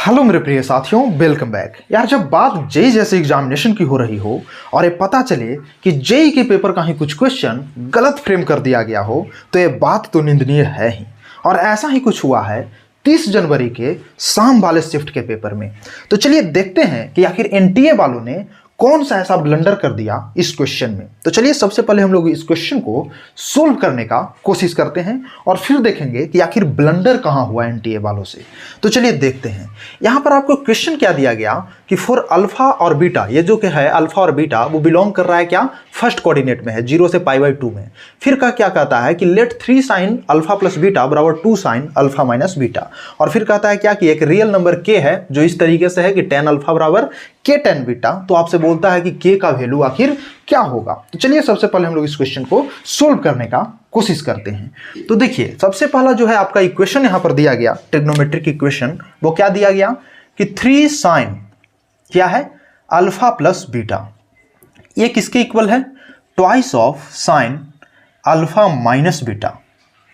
Hello मेरे प्रिय साथियों, वेलकम बैक। यार जब बात जेई जैसे एग्जामिनेशन की हो रही हो और ये पता चले कि जेई के पेपर का ही कुछ क्वेश्चन गलत फ्रेम कर दिया गया हो तो ये बात तो निंदनीय है ही। और ऐसा ही कुछ हुआ है 30 जनवरी के शाम वाले शिफ्ट के पेपर में। तो चलिए देखते हैं कि आखिर एनटीए वालों ने कौन सा ऐसा ब्लंडर कर दिया इस क्वेश्चन में। तो चलिए सबसे पहले हम लोग इस क्वेश्चन को सोल्व करने का कोशिश करते हैं और फिर देखेंगे कि आखिर ब्लंडर कहाँ हुआ एनटीए वालों से। तो चलिए देखते हैं। यहाँ पर आपको क्वेश्चन क्या दिया गया कि फॉर अल्फा और बीटा, ये जो कि है अल्फा और बीटा वो बिलोंग कर रहा है क्या, फर्स्ट कोऑर्डिनेट में है 0 से π/2 में। फिर का क्या कहता है कि let 3 sin alpha plus beta बराबर 2 sin अल्फा माइनस बीटा। और फिर कहता है क्या कि एक रियल नंबर k है जो इस तरीके से है कि tan अल्फा बराबर k tan बीटा। तो आपसे बोलता है कि k का वैल्यू आखिर क्या होगा। तो चलिए सबसे पहले हम लोग इस क्वेश्चन को सोल्व करने का कोशिश करते हैं। तो देखिए सबसे पहला जो है आपका इक्वेशन यहां पर दिया गया, ट्रिग्नोमेट्रिक इक्वेशन, वो क्या दिया गया कि 3 sin क्या है अल्फा प्लस बीटा, ये किसके इक्वल है, twice of sine alpha minus beta.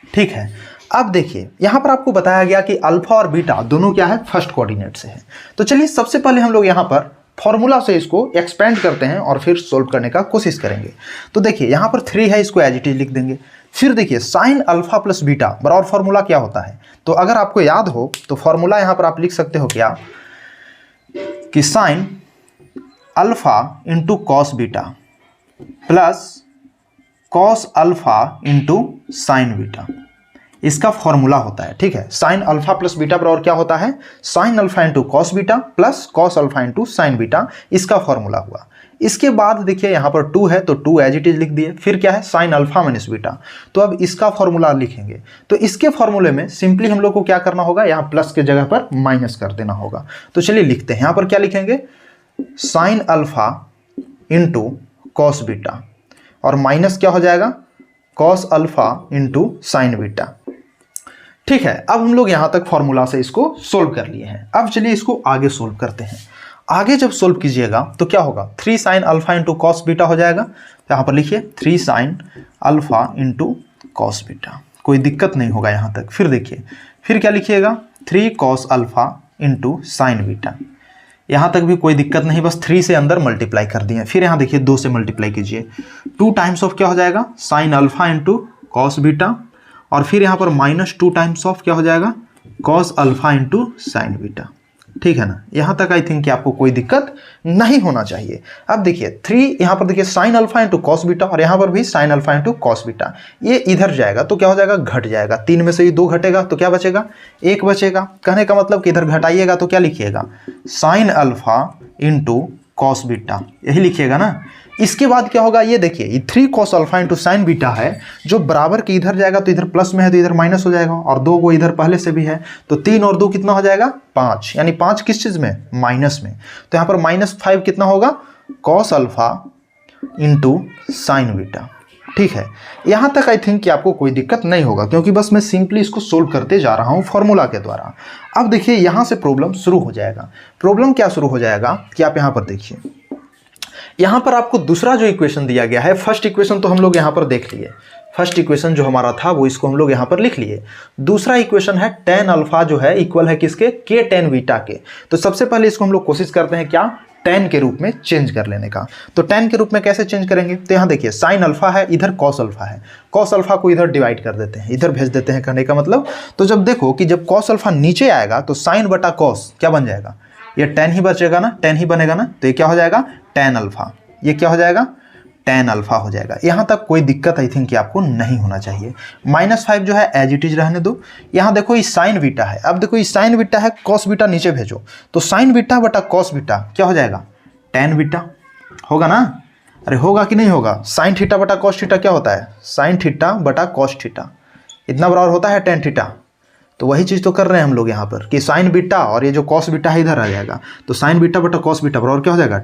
ठीक है, अब देखिए यहां पर आपको बताया गया कि अल्फा और बीटा दोनों क्या है, फर्स्ट कोऑर्डिनेट से है। तो चलिए सबसे पहले हम लोग यहां पर फॉर्मूला से इसको एक्सपेंड करते हैं और फिर सोल्व करने का कोशिश करेंगे। तो देखिए यहां पर 3 है, इसको एज इट इज लिख देंगे। फिर देखिए साइन अल्फा प्लस बीटा बराबर फॉर्मूला क्या होता है, तो अगर आपको याद हो तो फॉर्मूला यहां पर आप लिख सकते हो क्या कि sine alpha into cos beta plus cos alpha into sine beta, इसका फॉर्मूला होता है। ठीक है, साइन अल्फा प्लस बीटा बराबर क्या होता है, sine alpha into cos beta plus cos alpha into sine beta, इसका फॉर्मूला हुआ। इसके बाद देखिए यहाँ पर 2 है तो 2 एज इट इज लिख दिए। फिर क्या है साइन अल्फा माइनस बीटा, तो अब इसका फॉर्मूला लिखेंगे। तो इसके फॉर्मूले में सिंपली हम लोग को क्या करना होगा, यहाँ प्लस के जगह पर माइनस कर देना होगा। तो चलिए लिखते हैं, यहाँ पर क्या लिखेंगे, sine alpha into cos beta और माइनस क्या हो जाएगा, cos alpha into sine beta. ठीक है, अब हम लोग यहां तक फॉर्मूला से इसको सोल्व कर लिए हैं। अब चलिए इसको आगे सोल्व करते हैं। आगे जब सोल्व कीजिएगा तो क्या होगा, 3 sin alpha into cos beta हो जाएगा। तो यहां पर लिखिए 3 sin alpha into cos beta, कोई दिक्कत नहीं होगा यहां तक। फिर देखिए फिर क्या लिखिएगा, 3 cos alpha into sine beta, यहां तक भी कोई दिक्कत नहीं, बस 3 से अंदर मल्टीप्लाई कर दिए। फिर यहां देखिए 2 से मल्टीप्लाई कीजिए, 2 टाइम्स ऑफ क्या हो जाएगा, sine alpha into cos beta, और फिर यहाँ पर -2 टाइम्स ऑफ क्या हो जाएगा, cos alpha into sine beta. ठीक है ना, यहाँ तक आई थिंक कि आपको कोई दिक्कत नहीं होना चाहिए। अब देखिए 3 यहाँ पर देखिए sine alpha into cos beta और यहाँ पर भी sine alpha into cos beta, ये इधर जाएगा तो क्या हो जाएगा, घट जाएगा। 3 में से ये 2 घटेगा तो क्या बचेगा, 1 बचेगा। कहने का मतलब कि इधर घटाइएगा तो क्या लिखिएगा, sine alpha into cos beta, यही लिखिएगा ना। इसके बाद क्या होगा, ये देखिए ये 3 cos alpha into sine beta है जो बराबर के इधर जाएगा तो इधर प्लस में है तो इधर माइनस हो जाएगा, और 2 को इधर पहले से भी है तो 3 और 2 कितना हो जाएगा, 5, यानी 5 किस चीज में, माइनस में। तो यहाँ पर -5 कितना होगा, cos alpha into sine beta. ठीक है, यहाँ तक आई थिंक कि आपको कोई दिक्कत नहीं होगा क्योंकि बस मैं सिंपली इसको सोल्व करते जा रहा हूँ फॉर्मूला के द्वारा। अब देखिए यहाँ से प्रॉब्लम शुरू हो जाएगा। प्रॉब्लम क्या शुरू हो जाएगा कि आप यहाँ पर देखिए, यहाँ पर आपको दूसरा जो इक्वेशन दिया गया है, फर्स्ट इक्वेशन तो हम लोग यहाँ पर देख लिए, फर्स्ट इक्वेशन जो हमारा था वो इसको हम लोग यहाँ पर लिख लिए। दूसरा इक्वेशन है tan अल्फा जो है इक्वल है किसके, k tan बीटा के। तो सबसे पहले इसको हम लोग कोशिश करते हैं क्या, tan के रूप में चेंज कर लेने का। तो tan के रूप में कैसे चेंज करेंगे, तो यहाँ देखिए साइन अल्फा है, इधर cos अल्फा है, cos अल्फा को इधर डिवाइड कर देते हैं, इधर भेज देते हैं। कहने का मतलब तो जब देखो कि जब cos अल्फा नीचे आएगा तो साइन बटा cos क्या बन जाएगा, ये tan ही बचेगा ना, tan ही बनेगा ना, तो ये क्या हो जाएगा, tan अल्फा, ये क्या हो जाएगा, tan अल्फा हो जाएगा। यहाँ तक कोई दिक्कत आई थिंक कि आपको नहीं होना चाहिए। -5 जो है एज इट इज रहने दो। यहाँ देखो ये साइन बीटा है, अब देखो ये साइन बीटा है, कॉस बीटा नीचे भेजो तो साइन बीटा बटा कॉस बीटा क्या हो जाएगा, tan बीटा होगा ना। अरे होगा कि नहीं होगा, साइन थीटा बटा कॉस थीटा क्या होता है, साइन थीटा बटा कॉस थीटा, इतना बराबर होता है tan थीटा। तो वही चीज़ तो कर रहे हैं हम लोग यहाँ पर कि साइन बीटा और ये जो कॉस बीटा है इधर आ जाएगा, तो साइन बीटा बटा कॉस बीटा बराबर क्या हो जाएगा,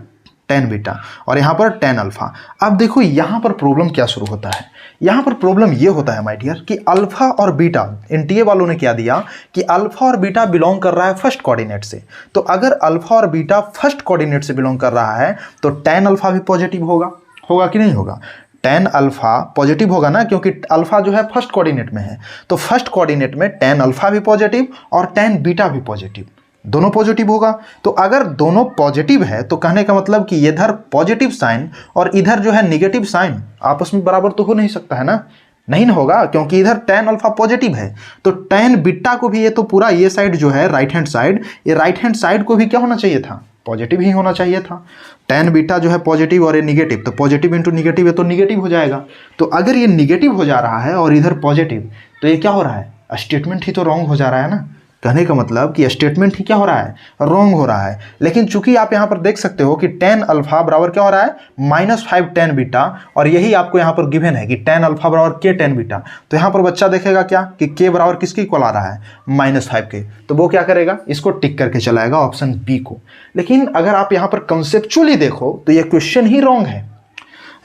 tan बीटा, और यहाँ पर tan अल्फा। अब देखो यहाँ पर प्रॉब्लम क्या शुरू होता है, यहाँ पर प्रॉब्लम ये होता है माय डियर कि अल्फा और बीटा, एनटीए वालों ने क्या दिया कि अल्फा और बीटा बिलोंग कर रहा है फर्स्ट कोऑर्डिनेट से। तो अगर अल्फा और बीटा फर्स्ट कोऑर्डिनेट से बिलोंग कर रहा है तो tan अल्फा भी पॉजिटिव होगा, होगा कि नहीं होगा, tan अल्फा पॉजिटिव होगा ना, क्योंकि अल्फा जो है फर्स्ट कोऑर्डिनेट में है। तो फर्स्ट कोऑर्डिनेट में tan अल्फा भी पॉजिटिव और tan बीटा भी पॉजिटिव। दोनों पॉजिटिव होगा। तो अगर दोनों पॉजिटिव है तो कहने का मतलब कि इधर पॉजिटिव साइन और इधर जो है निगेटिव साइन आपस में बराबर तो हो नहीं सकता है ना, नहीं ना होगा, क्योंकि इधर tan अल्फा पॉजिटिव है तो tan बीटा को भी, ये तो पूरा ये साइड जो है राइट हैंड साइड, ये राइट हैंड साइड को भी क्या होना चाहिए था, पॉजिटिव ही होना चाहिए था। tan बीटा जो है पॉजिटिव और ये निगेटिव, तो पॉजिटिव इंटू निगेटिव है तो निगेटिव हो जाएगा। तो अगर ये निगेटिव हो जा रहा है और इधर पॉजिटिव, तो ये क्या हो रहा है, स्टेटमेंट ही तो रॉन्ग हो जा रहा है ना। कहने का मतलब कि स्टेटमेंट ही क्या हो रहा है, रॉन्ग हो रहा है। लेकिन चूंकि आप यहाँ पर देख सकते हो कि tan अल्फा बराबर क्या हो रहा है, -5 tan बीटा, और यही आपको यहाँ पर गिवन है कि tan अल्फा बराबर k tan बीटा। तो यहाँ पर बच्चा देखेगा क्या कि k बराबर किसके इक्वल आ रहा है, -5 के, तो वो क्या करेगा, इसको टिक करके चलाएगा ऑप्शन बी को। लेकिन अगर आप यहाँ पर कंसेप्चुअली देखो तो ये क्वेश्चन ही रॉन्ग है।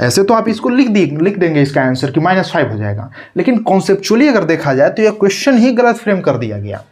ऐसे तो आप इसको लिख देंगे इसका आंसर कि -5 हो जाएगा, लेकिन कॉन्सेप्चुअली अगर देखा जाए तो ये क्वेश्चन ही गलत फ्रेम कर दिया गया।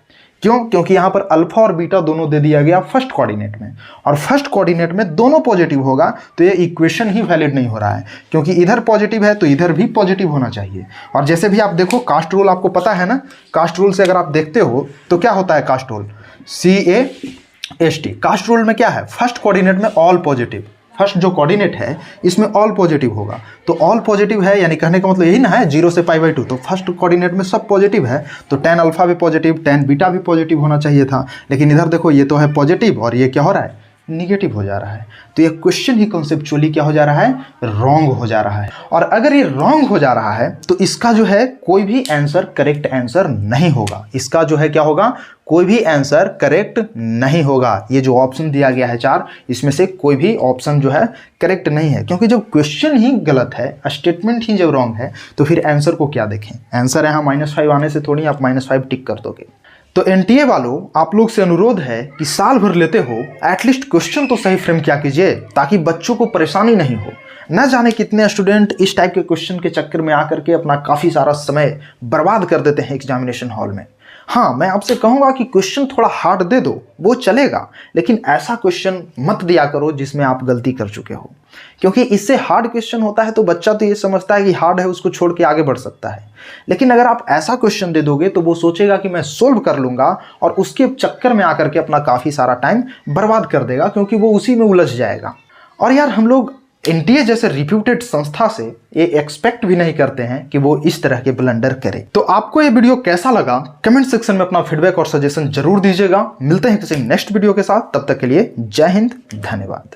क्यों? क्योंकि यहाँ पर अल्फा और बीटा दोनों दे दिया गया फर्स्ट कोऑर्डिनेट में, और फर्स्ट कोऑर्डिनेट में दोनों पॉजिटिव होगा तो ये इक्वेशन ही वैलिड नहीं हो रहा है, क्योंकि इधर पॉजिटिव है तो इधर भी पॉजिटिव होना चाहिए। और जैसे भी आप देखो कास्ट रूल आपको पता है ना, कास्ट रूल से अगर आप देखते हो तो क्या होता है cast rule, CAST। Cast rule में क्या है, फर्स्ट कोऑर्डिनेट में ऑल पॉजिटिव, फर्स्ट जो कोऑर्डिनेट है इसमें ऑल पॉजिटिव होगा। तो ऑल पॉजिटिव है यानी कहने का मतलब यही ना है 0 से π/2, तो फर्स्ट कोऑर्डिनेट में सब पॉजिटिव है, तो tan अल्फा भी पॉजिटिव, tan बीटा भी पॉजिटिव होना चाहिए था। लेकिन इधर देखो ये तो है पॉजिटिव और ये क्या हो रहा है, निगेटिव हो जा रहा है। तो ये क्वेश्चन ही कॉन्सेप्चुअली क्या हो जा रहा है, रॉन्ग हो जा रहा है। और अगर ये रॉन्ग हो जा रहा है तो इसका जो है कोई भी आंसर करेक्ट आंसर नहीं होगा। इसका जो है क्या होगा, कोई भी आंसर करेक्ट नहीं होगा। ये जो ऑप्शन दिया गया है 4, इसमें से कोई भी ऑप्शन जो है करेक्ट नहीं है, क्योंकि जब क्वेश्चन ही गलत है, स्टेटमेंट ही जब रॉन्ग है, तो फिर आंसर को क्या देखें। आंसर यहाँ -5 आने से थोड़ी आप -5 टिक कर दोगे। तो NTA वालों, आप लोग से अनुरोध है कि साल भर लेते हो एटलीस्ट क्वेश्चन तो सही फ्रेम किया कीजिए, ताकि बच्चों को परेशानी नहीं हो। न जाने कितने स्टूडेंट इस टाइप के क्वेश्चन के चक्कर में आकर के अपना काफ़ी सारा समय बर्बाद कर देते हैं एग्जामिनेशन हॉल में। हाँ, मैं आपसे कहूँगा कि क्वेश्चन थोड़ा हार्ड दे दो, वो चलेगा, लेकिन ऐसा क्वेश्चन मत दिया करो जिसमें आप गलती कर चुके हो, क्योंकि इससे हार्ड क्वेश्चन होता है तो बच्चा तो ये समझता है कि हार्ड है, उसको छोड़ के आगे बढ़ सकता है। लेकिन अगर आप ऐसा क्वेश्चन दे दोगे तो वो सोचेगा कि मैं सोल्व कर लूँगा, और उसके चक्कर में आकर के अपना काफ़ी सारा टाइम बर्बाद कर देगा, क्योंकि वो उसी में उलझ जाएगा। और यार, हम लोग NTA जैसे रिप्यूटेड संस्था से ये एक्सपेक्ट भी नहीं करते हैं कि वो इस तरह के ब्लंडर करे। तो आपको ये वीडियो कैसा लगा, कमेंट सेक्शन में अपना फीडबैक और सजेशन जरूर दीजिएगा। मिलते हैं किसी नेक्स्ट वीडियो के साथ, तब तक के लिए जय हिंद, धन्यवाद।